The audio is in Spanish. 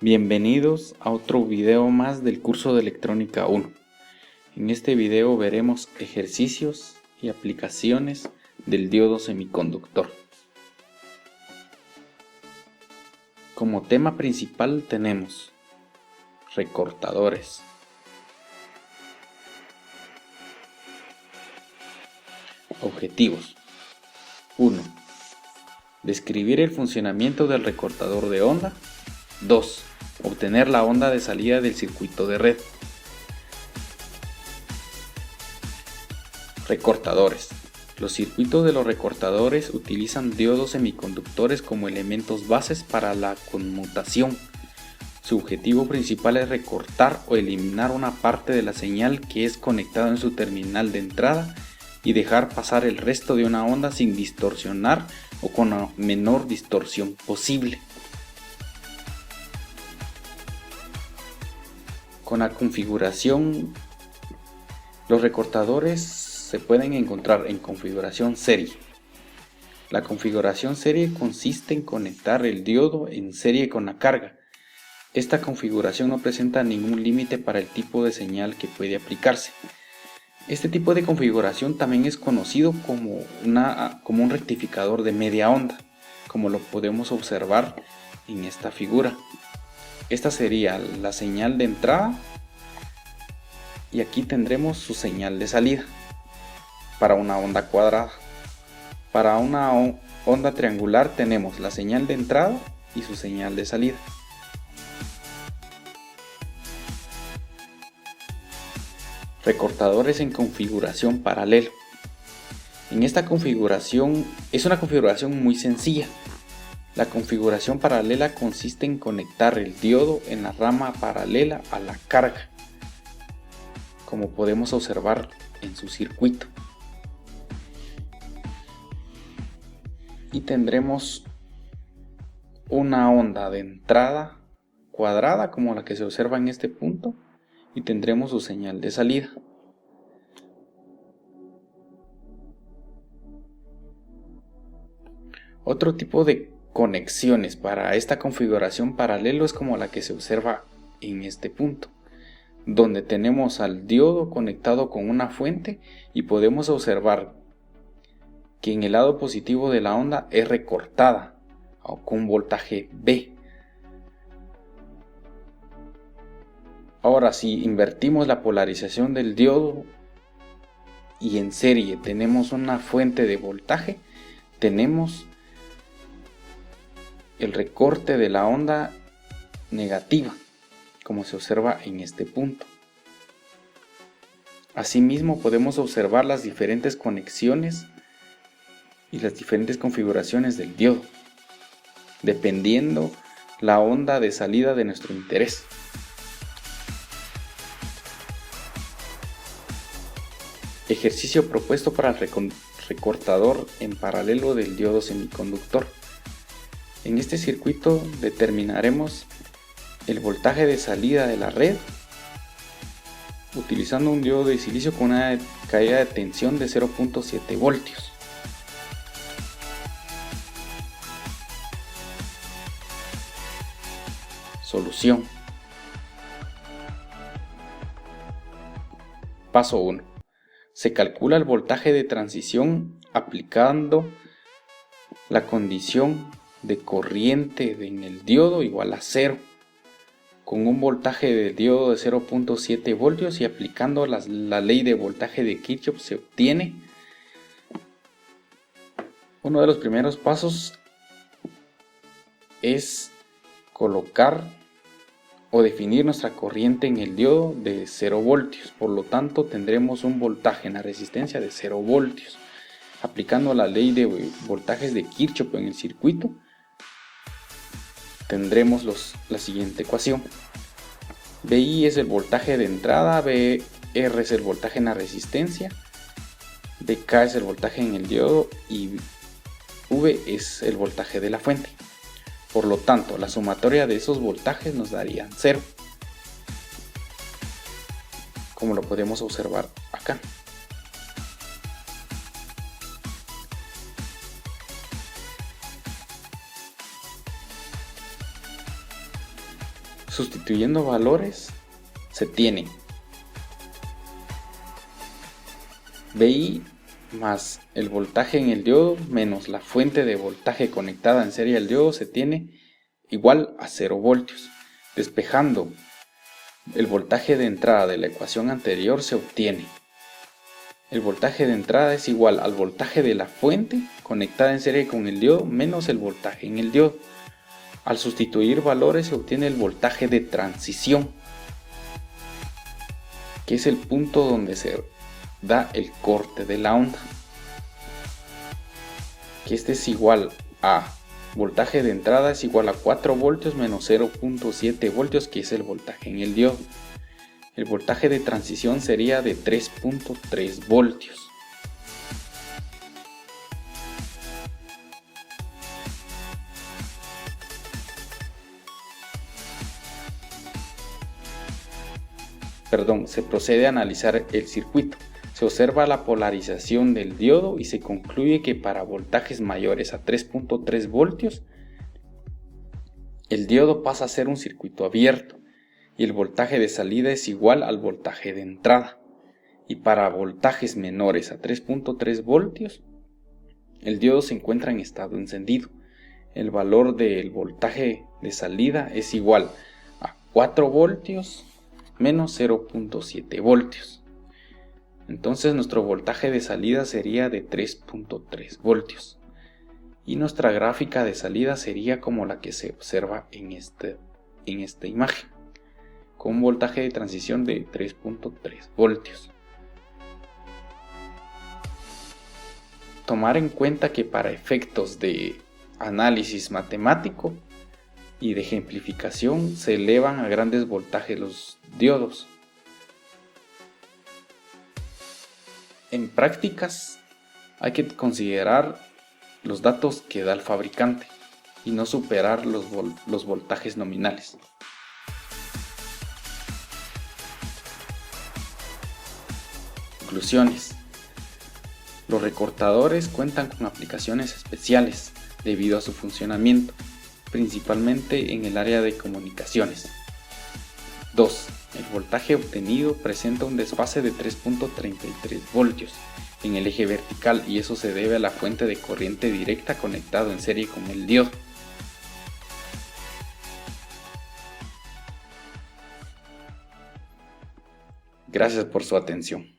Bienvenidos a otro video más del curso de Electrónica 1. En este video veremos ejercicios y aplicaciones del diodo semiconductor. Como tema principal tenemos recortadores, objetivos. 1. Describir el funcionamiento del recortador de onda. 2. Obtener la onda de salida del circuito de red. Recortadores. Los circuitos de los recortadores utilizan diodos semiconductores como elementos bases para la conmutación. Su objetivo principal es recortar o eliminar una parte de la señal que es conectada en su terminal de entrada y dejar pasar el resto de una onda sin distorsionar o con la menor distorsión posible. Con la configuración, los recortadores se pueden encontrar en configuración serie. La configuración serie consiste en conectar el diodo en serie con la carga. Esta configuración no presenta ningún límite para el tipo de señal que puede aplicarse. Este tipo de configuración también es conocido como un rectificador de media onda, como lo podemos observar en esta figura. Esta sería la señal de entrada y aquí tendremos su señal de salida para una onda cuadrada. Para una onda triangular tenemos la señal de entrada y su señal de salida. Recortadores en configuración paralela. En esta configuración es una configuración muy sencilla. La configuración paralela consiste en conectar el diodo en la rama paralela a la carga, como podemos observar en su circuito. Y tendremos una onda de entrada cuadrada como la que se observa en este punto y tendremos su señal de salida. Otro tipo de conexiones para esta configuración paralelo es como la que se observa en este punto, donde tenemos al diodo conectado con una fuente y podemos observar que en el lado positivo de la onda es recortada con voltaje B. Ahora, si invertimos la polarización del diodo y en serie tenemos una fuente de voltaje, tenemos el recorte de la onda negativa, como se observa en este punto. Asimismo, podemos observar las diferentes conexiones y las diferentes configuraciones del diodo, dependiendo la onda de salida de nuestro interés. Ejercicio propuesto para el recortador en paralelo del diodo semiconductor. En este circuito determinaremos el voltaje de salida de la red utilizando un diodo de silicio con una caída de tensión de 0.7 voltios. Solución. Paso 1. Se calcula el voltaje de transición aplicando la condición de corriente en el diodo igual a 0, con un voltaje de diodo de 0.7 voltios y aplicando la ley de voltaje de Kirchhoff se obtiene. Uno de los primeros pasos es colocar o definir nuestra corriente en el diodo de 0 voltios, por lo tanto tendremos un voltaje en la resistencia de 0 voltios. Aplicando la ley de voltajes de Kirchhoff en el circuito, tendremos la siguiente ecuación. VI es el voltaje de entrada, VR es el voltaje en la resistencia, VK es el voltaje en el diodo y V es el voltaje de la fuente. Por lo tanto, la sumatoria de esos voltajes nos darían 0, como lo podemos observar acá. Sustituyendo valores, se tiene VI más el voltaje en el diodo menos la fuente de voltaje conectada en serie al diodo se tiene igual a 0 voltios. Despejando el voltaje de entrada de la ecuación anterior se obtiene el voltaje de entrada es igual al voltaje de la fuente conectada en serie con el diodo menos el voltaje en el diodo. Al sustituir valores se obtiene el voltaje de transición, que es el punto donde se da el corte de la onda, que este es igual a voltaje de entrada es igual a 4 voltios menos 0.7 voltios, que es el voltaje en el diodo. El voltaje de transición sería de 3.3 voltios. Se procede a analizar el circuito. Se observa la polarización del diodo y se concluye que para voltajes mayores a 3.3 voltios, el diodo pasa a ser un circuito abierto y el voltaje de salida es igual al voltaje de entrada. Y para voltajes menores a 3.3 voltios, el diodo se encuentra en estado encendido. El valor del voltaje de salida es igual a 4 voltios menos 0.7 voltios. Entonces nuestro voltaje de salida sería de 3.3 voltios. Y nuestra gráfica de salida sería como la que se observa en esta imagen, con un voltaje de transición de 3.3 voltios. Tomar en cuenta que para efectos de análisis matemático y de ejemplificación se elevan a grandes voltajes los diodos. En prácticas hay que considerar los datos que da el fabricante y no superar los voltajes nominales. Conclusiones. Los recortadores cuentan con aplicaciones especiales debido a su funcionamiento, principalmente en el área de comunicaciones. 2. El voltaje obtenido presenta un desfase de 3.33 voltios en el eje vertical y eso se debe a la fuente de corriente directa conectado en serie con el diodo. Gracias por su atención.